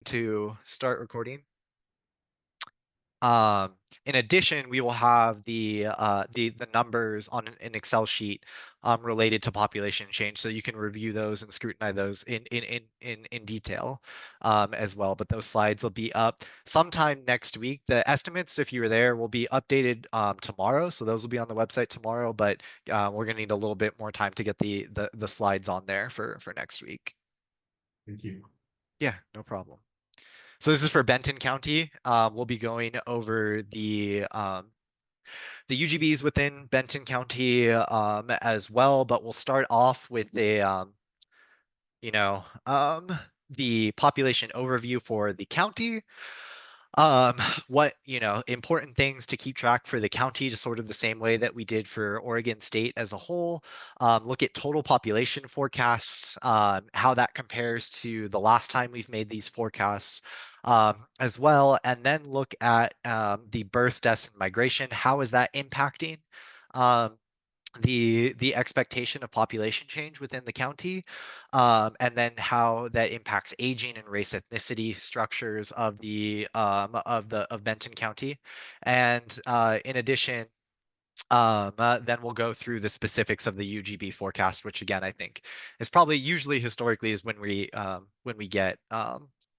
to start recording. Um, in addition, we will have the numbers on an Excel sheet related to population change, so you can review those and scrutinize those in detail as well. But those slides will be up sometime next week. The estimates, if you're there, will be updated tomorrow, so those will be on the website tomorrow. But we're gonna need a little bit more time to get the slides on there for next week. Thank you. Yeah, no problem. So this is for Benton County. We'll be going over the UGBs within Benton County as well, but we'll start off with you know, the population overview for the county. What, important things to keep track for the county, just sort of the same way that we did for Oregon State as a whole. Look at total population forecasts, how that compares to the last time we've made these forecasts as well, and then look at the births, deaths, and migration. How is that impacting um, the expectation of population change within the county, and then how that impacts aging and race ethnicity structures of of Benton County, and in addition, then we'll go through the specifics of the UGB forecast, which again I think is probably usually historically is when we get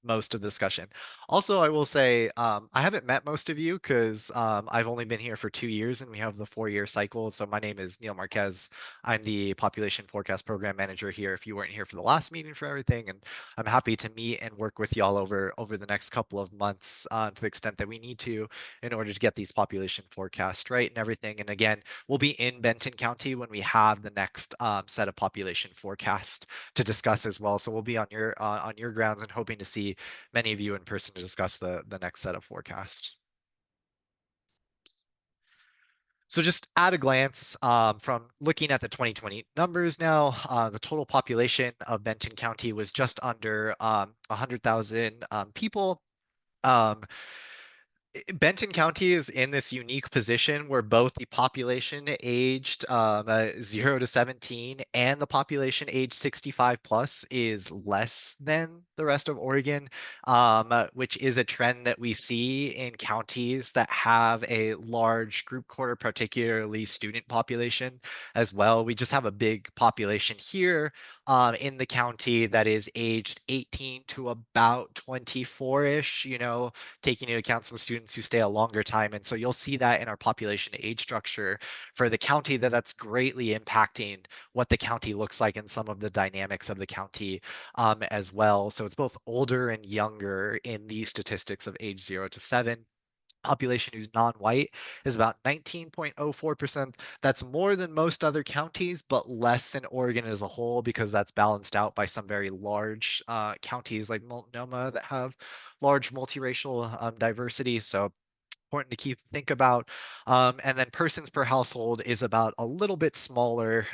most of the discussion. Also, I will say I haven't met most of you because I've only been here for 2 years and we have the 4-year cycle. So my name is Neil Marquez. I'm the population forecast program manager here. If you weren't here for the last meeting for everything, and I'm happy to meet and work with y'all over the next couple of months to the extent that we need to in order to get these population forecasts right and everything. And again, we'll be in Benton County when we have the next set of population forecast to discuss as well. So we'll be on your grounds and hoping to see many of you in person to discuss the next set of forecasts. So just at a glance, from looking at the 2020 numbers now, the total population of Benton County was just under 100,000 people. Um, Benton County is in this unique position where both the population aged 0 to 17 and the population aged 65 plus is less than the rest of Oregon, which is a trend that we see in counties that have a large group quarter, particularly student population as well. We just have a big population here in the county that is aged 18 to about 24-ish, taking into account some students who stay a longer time. And so you'll see that in our population age structure for the county that's greatly impacting what the county looks like and some of the dynamics of the county as well. So it's both older and younger in these statistics of age 0 to 7. Population who's non-white is about 19.04%. That's more than most other counties, but less than Oregon as a whole because that's balanced out by some very large counties like Multnomah that have large multiracial diversity. So important to think about. And then persons per household is about a little bit smaller,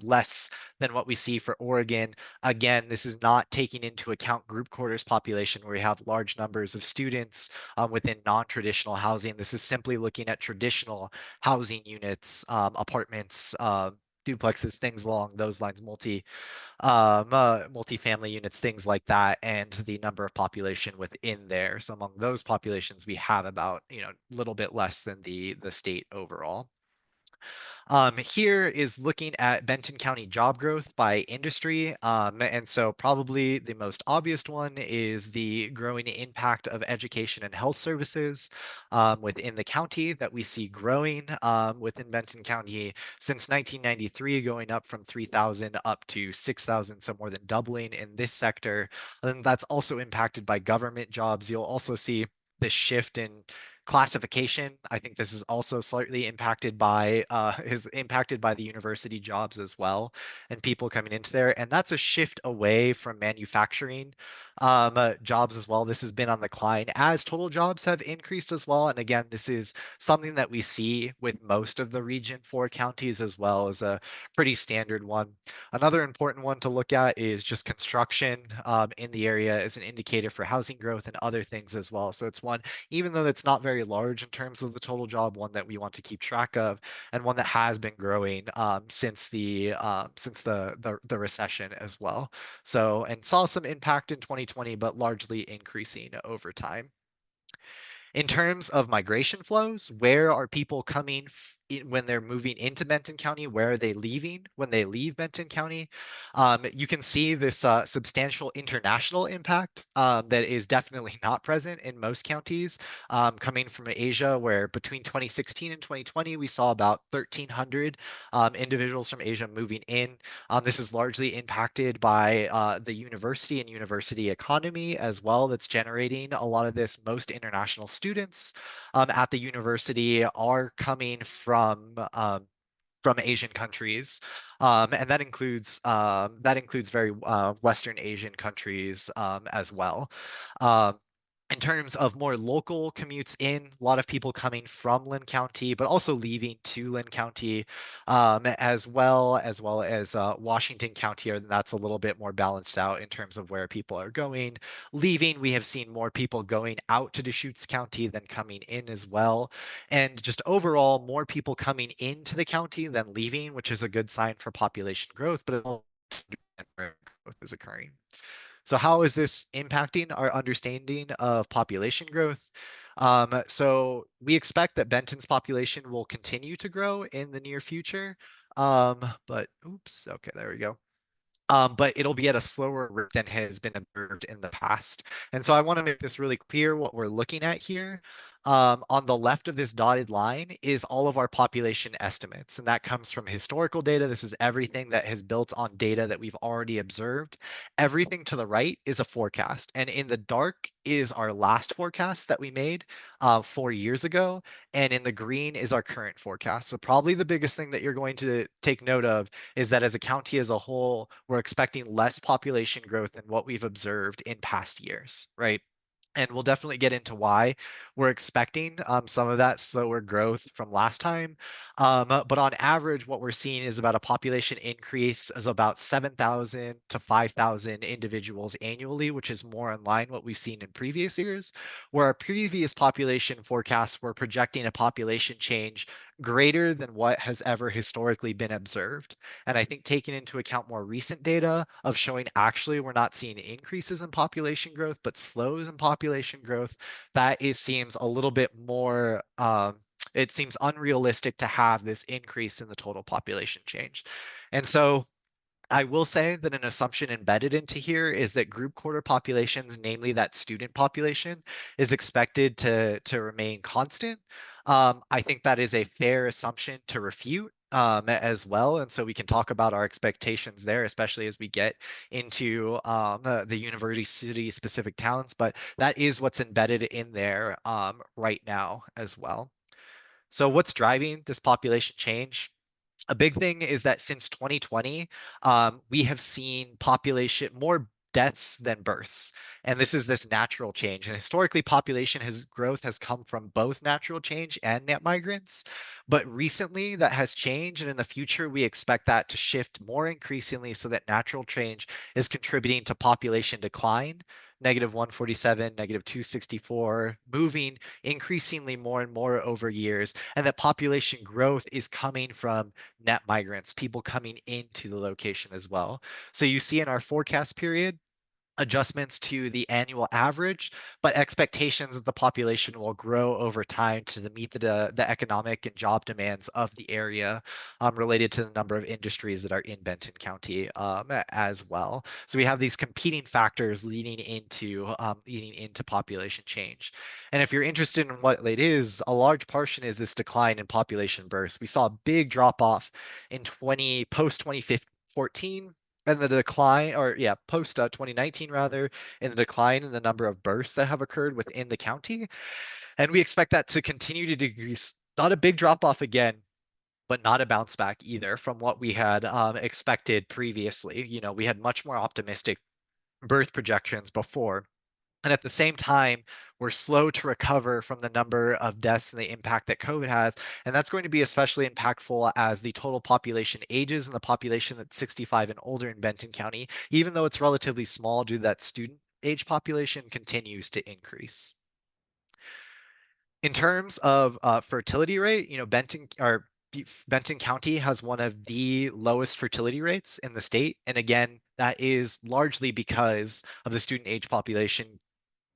less than what we see for Oregon. Again, this is not taking into account group quarters population where we have large numbers of students within non-traditional housing. This is simply looking at traditional housing units, apartments, duplexes, things along those lines, multifamily units, things like that, and the number of population within there. So among those populations, we have about, a little bit less than the state overall. Here is looking at Benton County job growth by industry. And so probably the most obvious one is the growing impact of education and health services within the county that we see growing within Benton County since 1993, going up from 3,000 up to 6,000, so more than doubling in this sector. And that's also impacted by government jobs. You'll also see this shift in classification. I think this is also slightly impacted by the university jobs as well, and people coming into there. And that's a shift away from manufacturing jobs as well. This has been on the decline as total jobs have increased as well. And again, this is something that we see with most of the Region 4 counties as well as a pretty standard one. Another important one to look at is just construction in the area as an indicator for housing growth and other things as well. So it's one, even though it's not very very large in terms of the total job, one that we want to keep track of, and one that has been growing since the recession as well. So, and saw some impact in 2020, but largely increasing over time. In terms of migration flows, where are people coming when they're moving into Benton County? Where are they leaving when they leave Benton County? You can see this substantial international impact that is definitely not present in most counties coming from Asia, where between 2016 and 2020, we saw about 1,300 individuals from Asia moving in. This is largely impacted by the university and university economy as well, that's generating a lot of this. Most international students at the university are coming from Asian countries, and that includes very Western Asian countries as well. Um, in terms of more local commutes in, a lot of people coming from Lynn County, but also leaving to Lynn County, as well as Washington County, and that's a little bit more balanced out in terms of where people are going. Leaving, we have seen more people going out to Deschutes County than coming in as well. And just overall, more people coming into the county than leaving, which is a good sign for population growth, but it also growth is occurring. So how is this impacting our understanding of population growth? So we expect that Benton's population will continue to grow in the near future. But oops, okay, there we go. But it'll be at a slower rate than has been observed in the past. And so I want to make this really clear what we're looking at here. On the left of this dotted line is all of our population estimates, and that comes from historical data. This is everything that has built on data that we've already observed. Everything to the right is a forecast, and in the dark is our last forecast that we made 4 years ago, and in the green is our current forecast. So probably the biggest thing that you're going to take note of is that as a county as a whole, we're expecting less population growth than what we've observed in past years, right? And we'll definitely get into why we're expecting some of that slower growth from last time. But on average, what we're seeing is about a population increase of about 7,000 to 5,000 individuals annually, which is more in line what we've seen in previous years, where our previous population forecasts were projecting a population change greater than what has ever historically been observed. And I think taking into account more recent data of showing actually we're not seeing increases in population growth, but slows in population growth, that seems a little bit more, it seems unrealistic to have this increase in the total population change. And so I will say that an assumption embedded into here is that group quarter populations, namely that student population, is expected to remain constant. I think that is a fair assumption to refute as well, and so we can talk about our expectations there, especially as we get into the university specific towns. But that is what's embedded in there right now as well. So what's driving this population change? A big thing is that since 2020, we have seen population more deaths than births, and this natural change. And historically, population has growth has come from both natural change and net migrants, but recently that has changed, and in the future we expect that to shift more increasingly, so that natural change is contributing to population decline. -147, -264, moving increasingly more and more over years, and that population growth is coming from net migrants, people coming into the location as well. So you see in our forecast period, adjustments to the annual average, but expectations that the population will grow over time to meet the economic and job demands of the area related to the number of industries that are in Benton County as well. So we have these competing factors leading into population change. And if you're interested in what it is, a large portion is this decline in population births. We saw a big drop off in post 2014, and the decline, or yeah, post 2019 rather, in the decline in the number of births that have occurred within the county. And we expect that to continue to decrease. Not a big drop off again, but not a bounce back either from what we had expected previously. We had much more optimistic birth projections before. And at the same time, we're slow to recover from the number of deaths and the impact that COVID has. And that's going to be especially impactful as the total population ages, and the population that's 65 and older in Benton County, even though it's relatively small due to that student age population, continues to increase. In terms of fertility rate, Benton County has one of the lowest fertility rates in the state. And again, that is largely because of the student age population.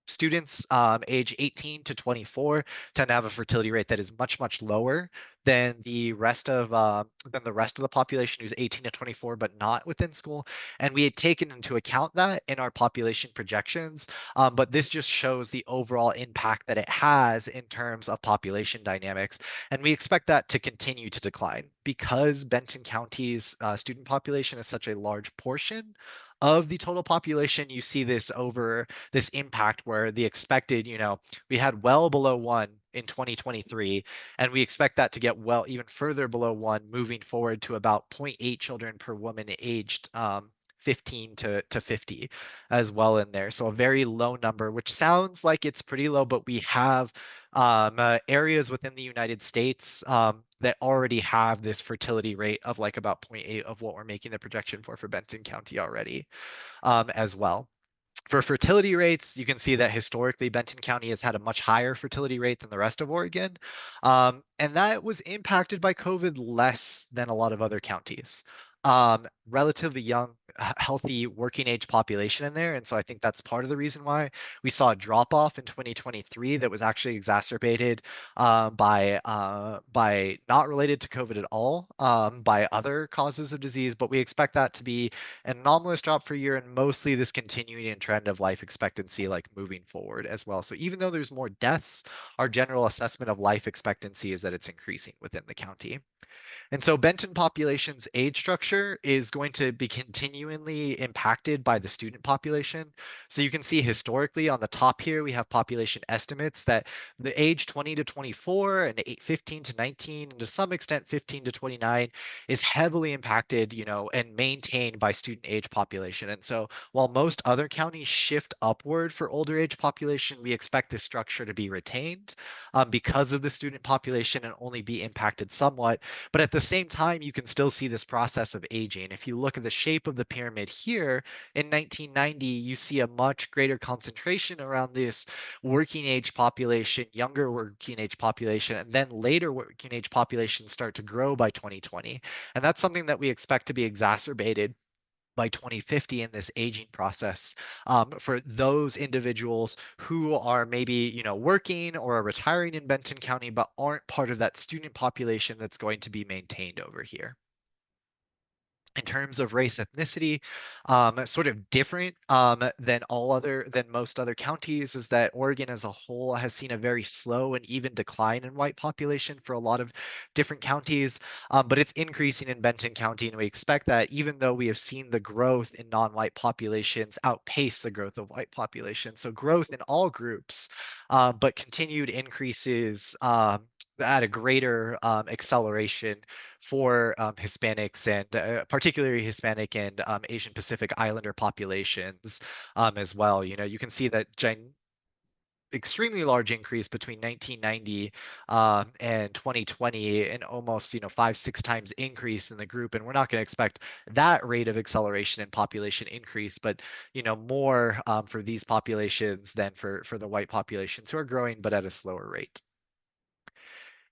Students age 18 to 24 tend to have a fertility rate that is much, much lower than the rest of the population who's 18 to 24 but not within school. And we had taken into account that in our population projections. But this just shows the overall impact that it has in terms of population dynamics. And we expect that to continue to decline because Benton County's student population is such a large portion of the total population. You see this impact where the expected, we had well below one in 2023, and we expect that to get well even further below one moving forward to about zero point 0.8 children per woman aged 15 to 50 as well in there. So a very low number, which sounds like it's pretty low, but we have areas within the United States that already have this fertility rate of like about zero point 0.8 of what we're making the projection for Benton County already as well. For fertility rates, you can see that historically Benton County has had a much higher fertility rate than the rest of Oregon. And that was impacted by COVID less than a lot of other counties. Relatively young, healthy working age population in there. And so I think that's part of the reason why we saw a drop off in 2023 that was actually exacerbated by not related to COVID at all, by other causes of disease. But we expect that to be an anomalous drop for a year and mostly this continuing trend of life expectancy like moving forward as well. So even though there's more deaths, our general assessment of life expectancy is that it's increasing within the county. And so Benton population's age structure is going to be continually impacted by the student population. So you can see historically on the top here, we have population estimates that the age 20 to 24 and 15 to 19, and to some extent 15 to 29 is heavily impacted, and maintained by student age population. And so while most other counties shift upward for older age population, we expect this structure to be retained because of the student population and only be impacted somewhat. But at the same time, you can still see this process of aging. If you look at the shape of the pyramid here, in 1990, you see a much greater concentration around this working age population, younger working age population, and then later working age populations start to grow by 2020. And that's something that we expect to be exacerbated by 2050 in this aging process for those individuals who are maybe working or are retiring in Benton County but aren't part of that student population that's going to be maintained over here. In terms of race ethnicity, sort of different than most other counties is that Oregon as a whole has seen a very slow and even decline in white population for a lot of different counties, but it's increasing in Benton County, and we expect that even though we have seen the growth in non-white populations outpace the growth of white population. So growth in all groups, but continued increases at a greater acceleration for Hispanics and particularly Hispanic and Asian Pacific Islander populations as well. You can see that extremely large increase between 1990 and 2020, and almost 5-6 times increase in the group. And we're not going to expect that rate of acceleration and population increase, but more for these populations than for the white populations who are growing but at a slower rate.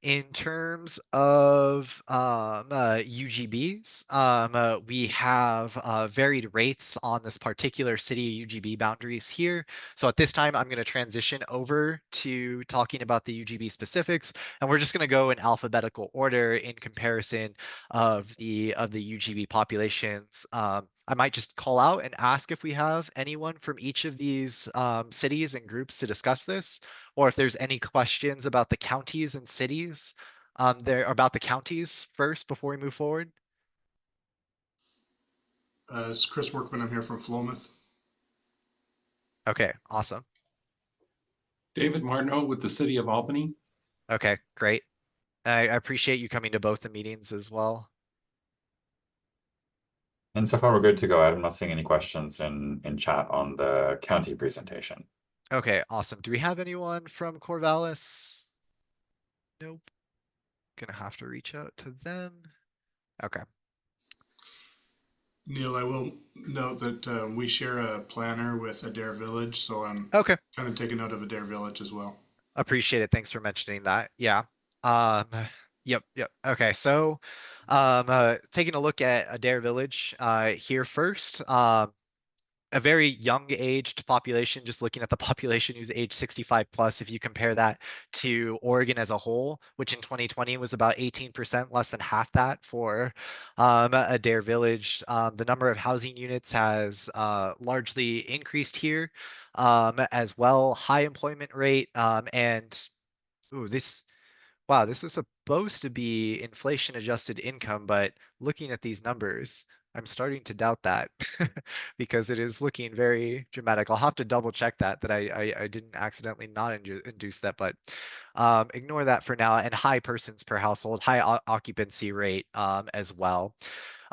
In terms of UGBs, we have varied rates on this particular city UGB boundaries here. So at this time, I'm going to transition over to talking about the UGB specifics, and we're just going to go in alphabetical order in comparison of the UGB populations. I might just call out and ask if we have anyone from each of these cities and groups to discuss this, or if there's any questions about the counties and cities there about the counties first before we move forward. It's Chris Workman. I'm here from Philomath. Okay, awesome. David Martineau with the City of Albany. Okay, great. I appreciate you coming to both the meetings as well. And so far, we're good to go. I'm not seeing any questions in chat on the county presentation. Okay, awesome. Do we have anyone from Corvallis? Nope. Gonna have to reach out to them. Okay. Neil, I will note that we share a planner with Adair Village, so I'm Okay. kind of taking note of Adair Village as well. Appreciate it. Thanks for mentioning that. Yeah. Um, yep. Okay, so taking a look at Adair Village here first. A very young aged population, just looking at the population who's age 65 plus, if you compare that to Oregon as a whole, which in 2020 was about 18%, less than half that for Adair Village. The number of housing units has largely increased here as well. High employment rate and ooh, wow, this is supposed to be inflation adjusted income, but looking at these numbers, I'm starting to doubt that because it is looking very dramatic. I'll have to double check that I didn't accidentally not induce that, but ignore that for now. And high persons per household, high occupancy rate as well.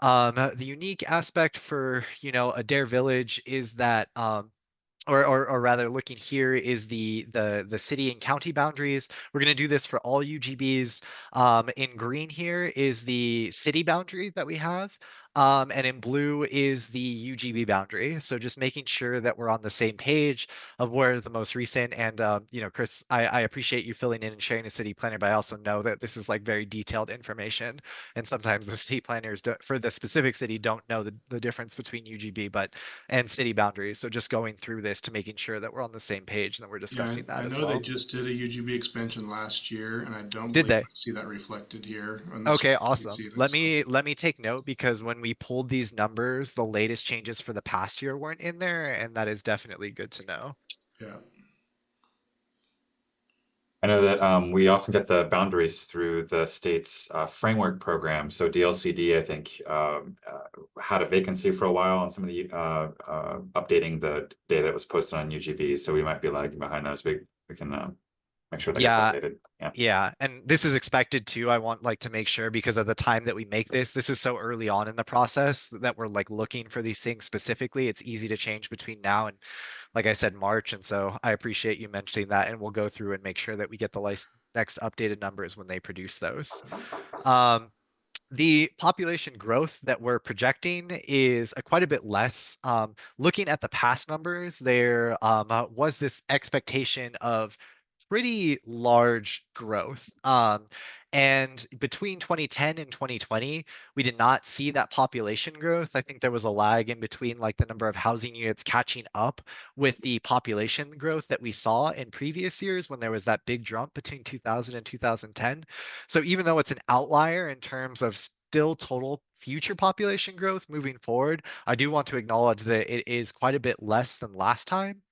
The unique aspect for, Adair Village is that or rather looking here is the city and county boundaries. We're going to do this for all UGBs. In green here is the city boundary that we have. And in blue is the UGB boundary. So just making sure that we're on the same page of where the most recent and Chris, I appreciate you filling in and sharing a city planner, but I also know that this is like very detailed information. And sometimes the city planners for the specific city don't know the difference between UGB, but and city boundaries. So just going through this to making sure that we're on the same page and that we're Yeah, discussing that I as know they well. just did a UGB expansion last year, and I don't Did believe they? I see that reflected here on this Okay, piece awesome. even. Let So, me let me take note because when we pulled these numbers, the latest changes for the past year weren't in there, and that is definitely good to know. yeah. I know that we often get the boundaries through the state's framework program. So DLCD, I think, had a vacancy for a while on some of the updating the data that was posted on UGB. So we might be lagging behind those. We can make sure that gets Yeah, updated. Yeah. yeah, and this is expected too. I want like to make sure because of the time that we make this is so early on in the process that we're like looking for these things specifically. It's easy to change between now and like I said, March. And so I appreciate you mentioning that, and we'll go through and make sure that we get the next updated numbers when they produce those. Um, the population growth that we're projecting is quite a bit less. Looking at the past numbers, there was this expectation of pretty large growth. And between 2010 and 2020, we did not see that population growth. I think there was a lag in between like the number of housing units catching up with the population growth that we saw in previous years when there was that big jump between 2000 and 2010. So even though it's an outlier in terms of still total future population growth moving forward, I do want to acknowledge that it is quite a bit less than last time.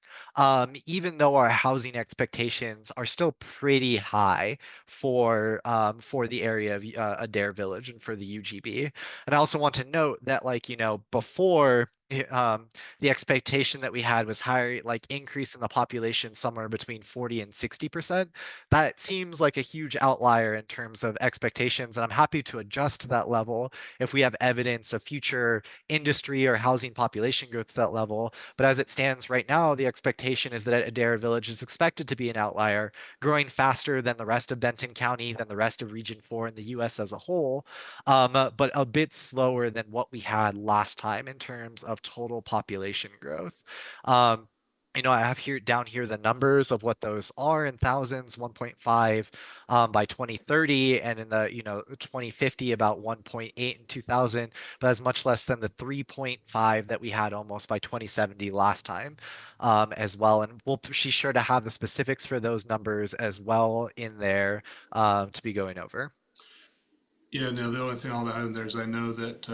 Even though our housing expectations are still pretty high for the area of Adair Village and for the UGB. And I also want to note that like, before the expectation that we had was higher, like increase in the population somewhere between 40 and 60%. That seems like a huge outlier in terms of expectations, and I'm happy to adjust to that level if we have evidence of future industry or housing population growth to that level. But as it stands right now, the expectation is that Adair Village is expected to be an outlier, growing faster than the rest of Benton County, than the rest of Region 4 in the US as a whole, but a bit slower than what we had last time in terms of total population growth. Um, I have here down here the numbers of what those are in thousands, 1.5 by 2030, and in the 2050 about 1.8 in 2000, but that's much less than the 3.5 that we had almost by 2070 last time as well. And she's sure to have the specifics for those numbers as well in there to be going over. Yeah, no, the only thing I'll add in there is I know that,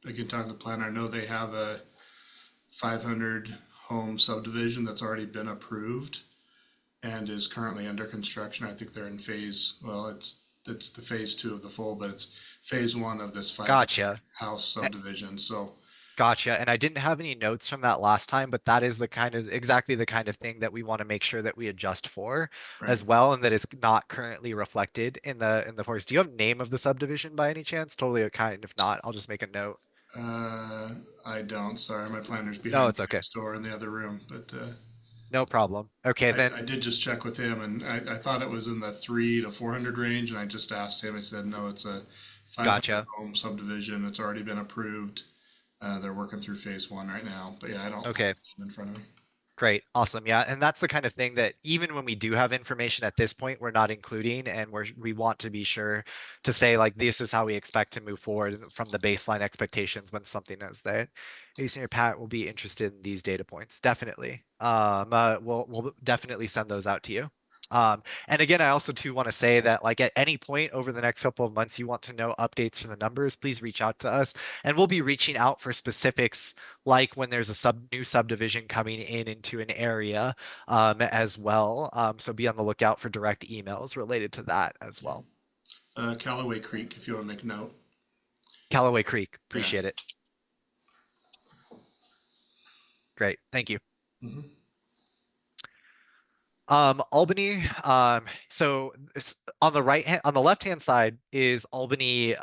again, talking to the planner, I know they have a 500 home subdivision that's already been approved and is currently under construction. I think they're in well, it's the phase two of the full, but it's phase one of this 500 Gotcha. house subdivision. So, Gotcha. And I didn't have any notes from that last time, but that is exactly the kind of thing that we want to make sure that we adjust for right. as well, and that is not currently reflected in the forest. Do you have name of the subdivision by any chance? Totally a kind. If not, I'll just make a note. Uh, I don't, sorry, my planner's No, behind it's me okay. next door in the other room, but, No problem. Okay, I then did just check with him, and I thought it was in the 3 to 400 range, and I just asked him. I said, no, it's a 500 gotcha. home subdivision. It's already been approved. They're working through phase one right now, but yeah, I don't have Okay. it in front of me. Great, awesome, yeah, and that's the kind of thing that even when we do have information at this point, we're not including, and we want to be sure to say like this is how we expect to move forward from the baseline expectations when something is there. Hey, Senior Pat will be interested in these data points, definitely. We'll definitely send those out to you. And again, I also too want to say that like at any point over the next couple of months, you want to know updates for the numbers, please reach out to us, and we'll be reaching out for specifics like when there's a new subdivision coming in into an area as well. So be on the lookout for direct emails related to that as well. Callaway Creek, if you want to make a note. Callaway Creek, Yeah. appreciate it. Great, thank you. Mhm. Albany, so on the on the left hand side is Albany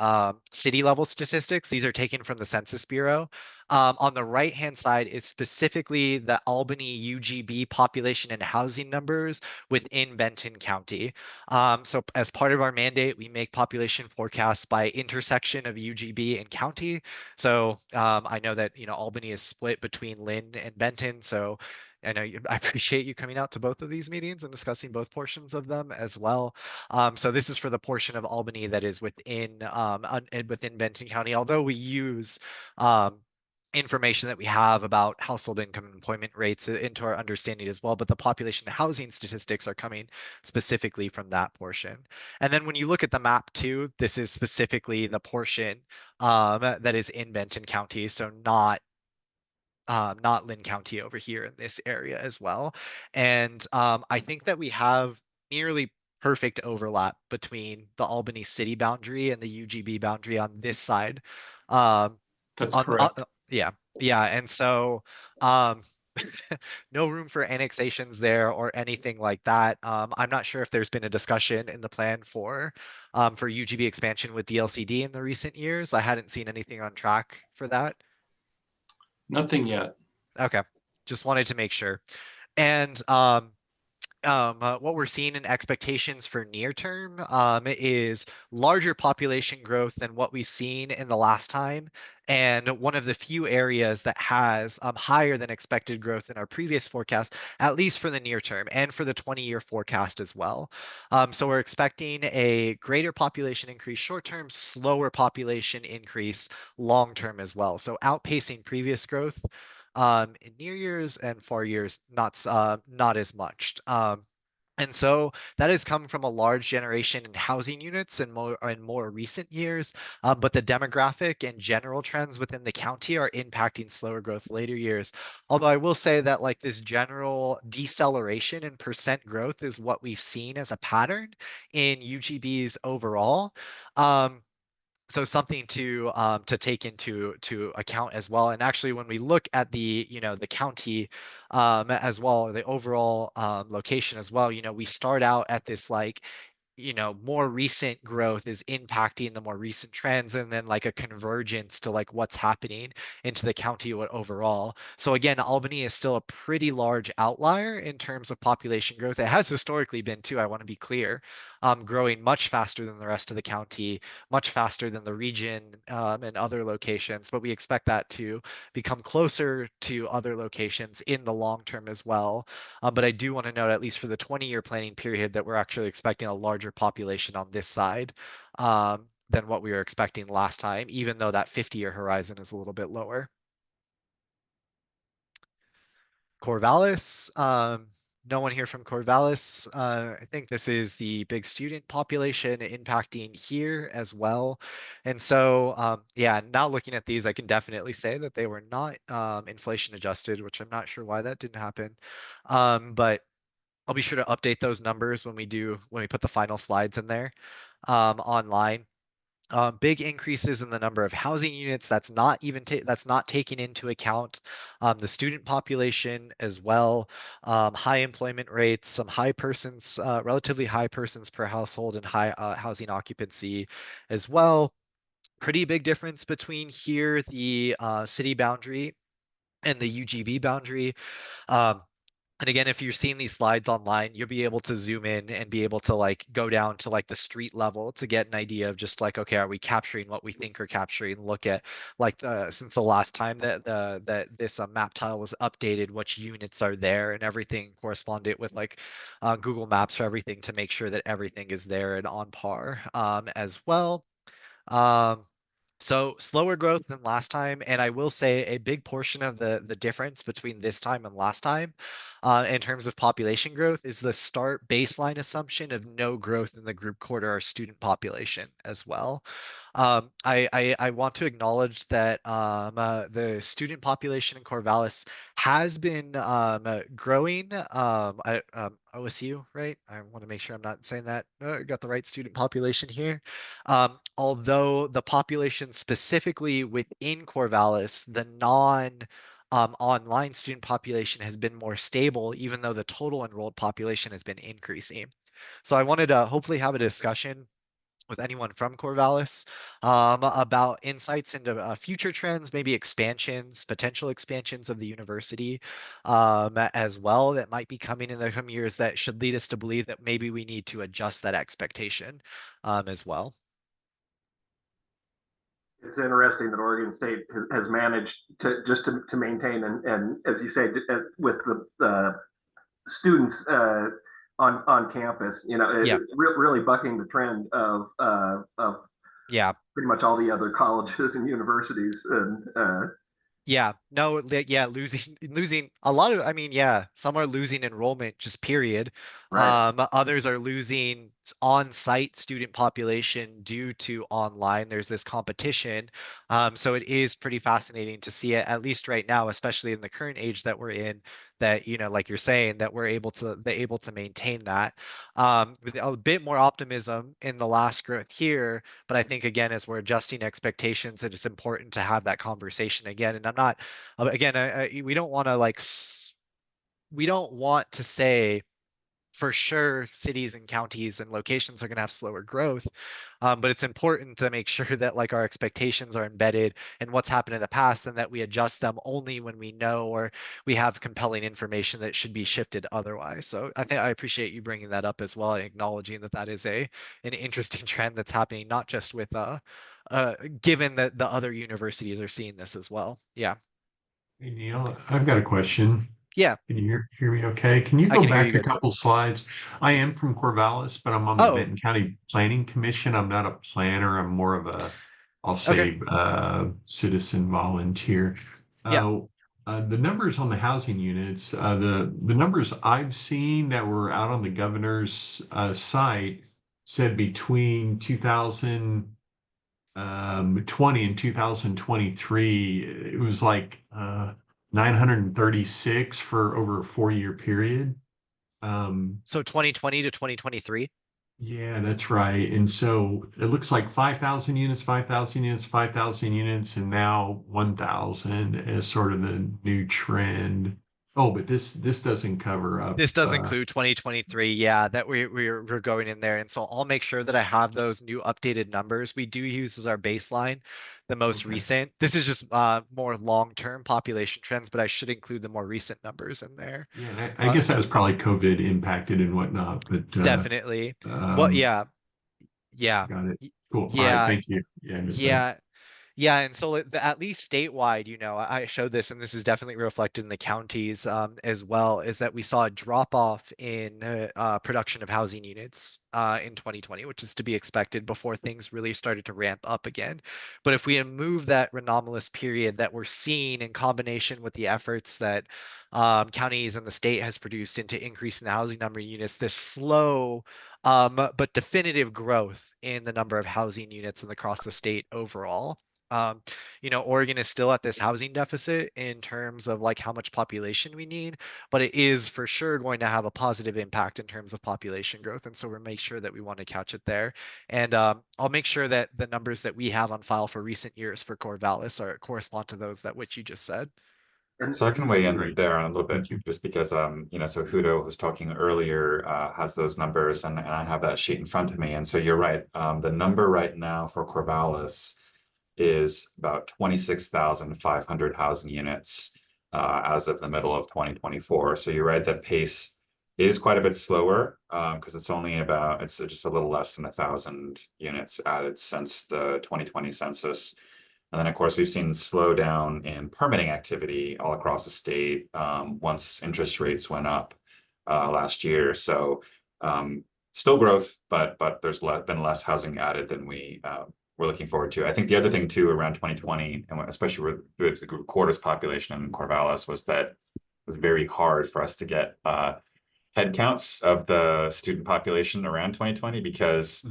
city level statistics. These are taken from the Census Bureau. On the right hand side is specifically the Albany UGB population and housing numbers within Benton County. So as part of our mandate, we make population forecasts by intersection of UGB and county. So I know that Albany is split between Lynn and Benton, so I know I appreciate you coming out to both of these meetings and discussing both portions of them as well. So this is for the portion of Albany that is within Benton County. Although we use information that we have about household income and employment rates into our understanding as well, but the population housing statistics are coming specifically from that portion. And then when you look at the map too, this is specifically the portion that is in Benton County, so not Lynn County over here in this area as well. And I think that we have nearly perfect overlap between the Albany city boundary and the UGB boundary on this side. Um, That's correct. yeah, yeah. And so um, no room for annexations there or anything like that. I'm not sure if there's been a discussion in the plan for UGB expansion with DLCD in the recent years. I hadn't seen anything on track for that. Nothing yet. Okay, just wanted to make sure. And what we're seeing in expectations for near term is larger population growth than what we've seen in the last time. And one of the few areas that has higher than expected growth in our previous forecast, at least for the near term and for the 20-year forecast as well. So we're expecting a greater population increase short term, slower population increase long term as well. So outpacing previous growth in near years and far years, not as much. And so that has come from a large generation in housing units in more recent years, but the demographic and general trends within the county are impacting slower growth later years. Although I will say that like this general deceleration in percent growth is what we've seen as a pattern in UGBs overall. So something to take into account as well. And actually, when we look at the county as well, or the overall location as well, we start out at this like more recent growth is impacting the more recent trends, and then like a convergence to like what's happening into the county overall. So again, Albany is still a pretty large outlier in terms of population growth. It has historically been too, I want to be clear, growing much faster than the rest of the county, much faster than the region and other locations, but we expect that to become closer to other locations in the long term as well. But I do want to note, at least for the 20-year planning period, that we're actually expecting a larger population on this side than what we were expecting last time, even though that 50-year horizon is a little bit lower. Corvallis, no one here from Corvallis. I think this is the big student population impacting here as well. And so, yeah, now looking at these, I can definitely say that they were not inflation adjusted, which I'm not sure why that didn't happen. But I'll be sure to update those numbers when we put the final slides in there online. Big increases in the number of housing units. That's not taking into account the student population as well. High employment rates, some relatively high persons per household, and high housing occupancy as well. Pretty big difference between here, the city boundary and the UGB boundary. Um, And again, if you're seeing these slides online, you'll be able to zoom in and be able to like go down to like the street level to get an idea of just like, okay, are we capturing what we think we're capturing? Look at like since the last time that this map tile was updated, which units are there and everything corresponded with like Google Maps for everything to make sure that everything is there and on par as well. Um, so slower growth than last time, and I will say a big portion of the difference between this time and last time, in terms of population growth, is the start baseline assumption of no growth in the group quarter or student population as well. I want to acknowledge that the student population in Corvallis has been growing. OSU, right? I want to make sure I'm not saying that. Got the right student population here. Although the population specifically within Corvallis, the non online student population has been more stable, even though the total enrolled population has been increasing. So I wanted to hopefully have a discussion with anyone from Corvallis about insights into future trends, maybe expansions, potential expansions of the university as well that might be coming in the coming years that should lead us to believe that maybe we need to adjust that expectation as well. It's interesting that Oregon State has managed to just to maintain and as you say with the students on campus, Yeah, really bucking the trend of yeah. pretty much all the other colleges and universities and Yeah, no, yeah, losing a lot of, I mean, yeah, some are losing enrollment just period. right. Others are losing on-site student population due to online. There's this competition. So it is pretty fascinating to see it, at least right now, especially in the current age that we're in, that, like you're saying, that they're able to maintain that. With a bit more optimism in the last growth here, but I think again, as we're adjusting expectations, it is important to have that conversation again. And I'm not, again, we don't want to like, we don't want to say for sure cities and counties and locations are going to have slower growth. But it's important to make sure that like our expectations are embedded in what's happened in the past and that we adjust them only when we know or we have compelling information that should be shifted otherwise. So I think I appreciate you bringing that up as well and acknowledging that that is an interesting trend that's happening, not just with given that the other universities are seeing this as well. Yeah. Hey Neil, I've got a question. Yeah, Can you hear me okay? Can you I go can hear you back a good. couple slides? I am from Corvallis, but I'm on the Oh, Benton County Planning Commission. I'm not a planner. I'm more of a, I'll okay. say, citizen volunteer. Yeah. Uh, the numbers on the housing units, the numbers I've seen that were out on the governor's site said between 2020 and 2023, it was like 936 for over a 4-year period. So 2020 to 2023. Yeah, that's right. And so it looks like 5,000 units, 5,000 units, 5,000 units, and now 1,000 is sort of the new trend. Oh, but this doesn't cover up. This does include 2023, yeah, that we're going in there. And so I'll make sure that I have those new updated numbers. We do use as our baseline the most Okay. recent. This is just more long-term population trends, but I should include the more recent numbers in there. Yeah, and I guess that was probably COVID impacted and whatnot, but Definitely. Well, um, yeah, yeah, got it. y- Cool. All right. yeah, Thank you. Yeah, I missed that. yeah. Yeah, and so at least statewide, I showed this, and this is definitely reflected in the counties as well, is that we saw a drop off in production of housing units in 2020, which is to be expected before things really started to ramp up again. But if we move that anomalous period that we're seeing in combination with the efforts that counties and the state has produced into increasing the housing number of units, this slow but definitive growth in the number of housing units and across the state overall. Um, Oregon is still at this housing deficit in terms of like how much population we need, but it is for sure going to have a positive impact in terms of population growth. And so we'll make sure that we want to catch it there. And I'll make sure that the numbers that we have on file for recent years for Corvallis are correspond to those that which you just said. And So I can weigh in Great. there on a little bit Thank you. just because so Hudo was talking earlier has those numbers and I have that sheet in front of me. And so you're right. The number right now for Corvallis is about 26,500 housing units. as of the middle of 2024. So you're right, that pace is quite a bit slower because it's just a little less than 1,000 units added since the 2020 census. And then, of course, we've seen slowdown in permitting activity all across the state once interest rates went up last year. So still growth, but there's been less housing added than we're looking forward to. I think the other thing too around 2020, and especially with the quarters population in Corvallis, was that it was very hard for us to get head counts of the student population around 2020 because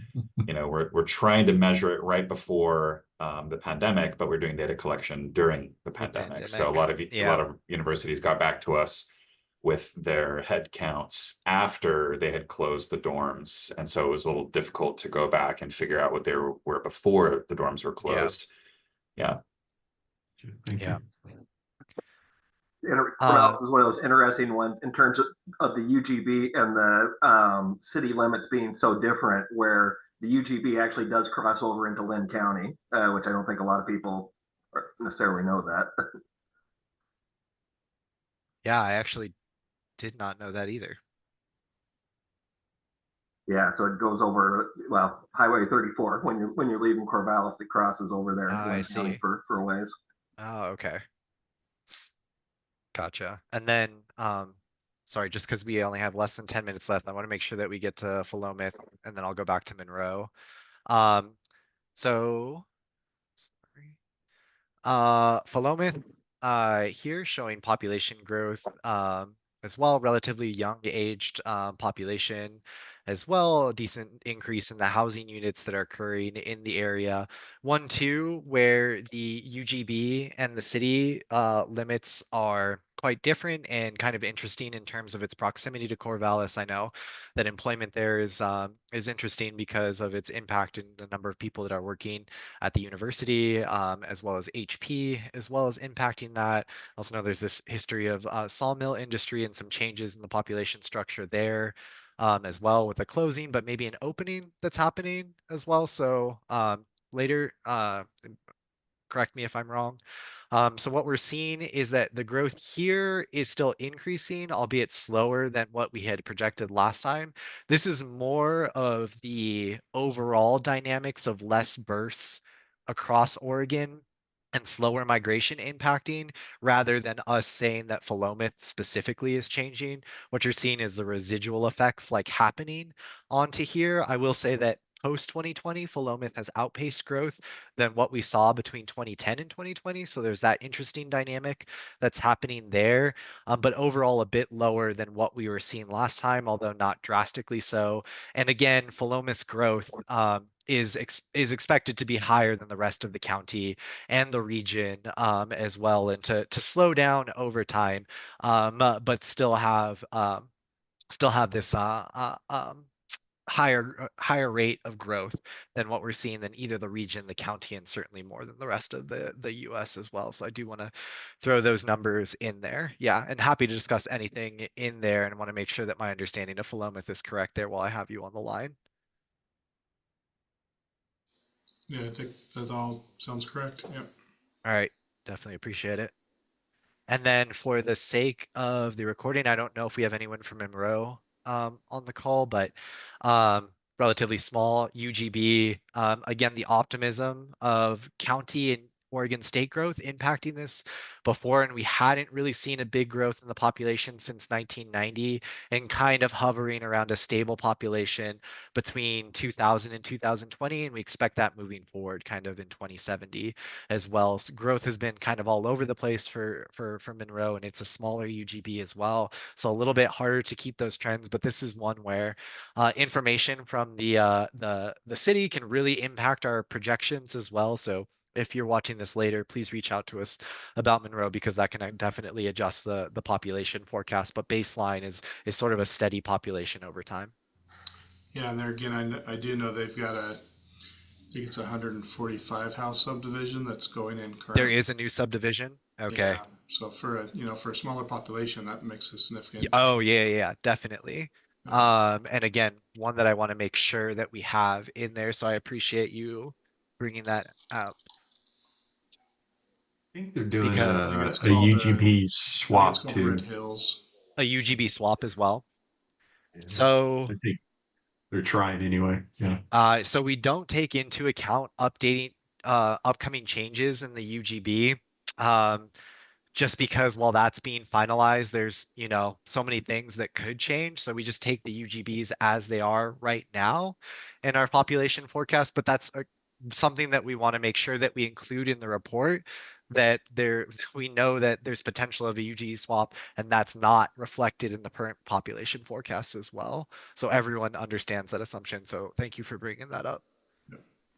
we're trying to measure it right before the pandemic, but we're doing data collection during the The pandemic. So a pandemic. lot of Yeah. universities got back to us with their head counts after they had closed the dorms, and so it was a little difficult to go back and figure out what they were before the dorms were Yeah. closed. Yeah. Thank Yeah. you. Corvallis is one of those interesting ones in terms of the UGB and the city limits being so different, where the UGB actually does cross over into Lynn County, which I don't think a lot of people necessarily know that. Yeah, I actually did not know that either. Yeah, so it goes over, well, Highway 34 when you're leaving Corvallis, it crosses over there into I Lynn County see. for a ways. Oh, okay. Gotcha. And then, sorry, just because we only have less than 10 minutes left, I want to make sure that we get to Philomath and then I'll go back to Monroe. Um, so, sorry. Philomath, here showing population growth, as well, relatively young aged, population as well, a decent increase in the housing units that are occurring in the area. 1, 2, where the UGB and the city, limits are quite different and kind of interesting in terms of its proximity to Corvallis. I know that employment there is interesting because of its impact in the number of people that are working at the university, as well as HP, as well as impacting that. Also know there's this history of sawmill industry and some changes in the population structure there, as well, with a closing, but maybe an opening that's happening as well. So later, correct me if I'm wrong. So what we're seeing is that the growth here is still increasing, albeit slower than what we had projected last time. This is more of the overall dynamics of less births across Oregon and slower migration impacting, rather than us saying that Philomath specifically is changing. What you're seeing is the residual effects like happening onto here. I will say that post 2020, Philomath has outpaced growth than what we saw between 2010 and 2020. So there's that interesting dynamic that's happening there, but overall a bit lower than what we were seeing last time, although not drastically so. And again, Philomath's growth is expected to be higher than the rest of the county and the region, as well, and to slow down over time, but still have this higher rate of growth than what we're seeing than either the region, the county, and certainly more than the rest of the US as well. So I do want to throw those numbers in there. Yeah, and happy to discuss anything in there, and want to make sure that my understanding of Philomath is correct there while I have you on the line. Yeah, I think that all sounds correct. Yeah. All right, definitely appreciate it. And then for the sake of the recording, I don't know if we have anyone from Monroe on the call, but relatively small UGB. Again, the optimism of county and Oregon state growth impacting this before, and we hadn't really seen a big growth in the population since 1990, and kind of hovering around a stable population between 2000 and 2020, and we expect that moving forward kind of in 2070 as well. So growth has been kind of all over the place for Monroe, and it's a smaller UGB as well, so a little bit harder to keep those trends. But this is one where information from the city can really impact our projections as well. So if you're watching this later, please reach out to us about Monroe, because that can definitely adjust the population forecast. But baseline is sort of a steady population over time. Yeah, and there again, I do know they've got I think it's a 145 house subdivision that's going in There currently. is a new subdivision. Okay. Yeah, so for a smaller population, that makes a significant Oh change. yeah, definitely. Yeah. And again, one that I want to make sure that we have in there. So I appreciate you bringing that up. think they're doing Because I think it's a called, UGB I think it's swap called Red too. Hills. a UGB swap as well. Yeah. So I think they're trying anyway. Yeah. So we don't take into account updating upcoming changes in the UGB. Um, just because while that's being finalized, there's, so many things that could change. So we just take the UGBs as they are right now in our population forecast, but that's something that we want to make sure that we include in the report, that we know that there's potential of a UG swap, and that's not reflected in the current population forecast as well. So everyone understands that assumption. So thank you for bringing that up.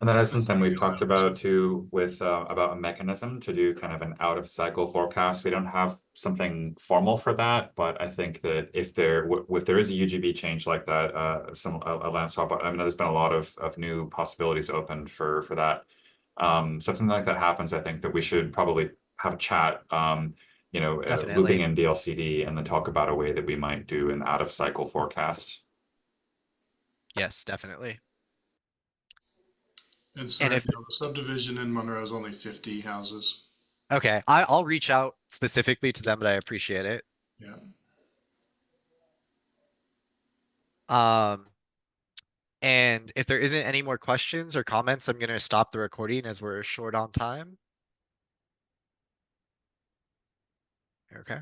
And that is That's something what we've we talked allowed, about so. too, with about a mechanism to do kind of an out of cycle forecast. We don't have something formal for that, but I think that if there is a UGB change like that, a land swap, I mean, there's been a lot of new possibilities opened for that. So if something like that happens, I think that we should probably have a chat, looping Definitely. in DLCD and then talk about a way that we might do an out of cycle forecast. Yes, definitely. And And sorry, if, Bill, the subdivision in Monroe is only 50 houses. okay, I'll reach out specifically to them, but I appreciate it. Yeah. Um, and if there isn't any more questions or comments, I'm gonna stop the recording as we're short on time. Okay.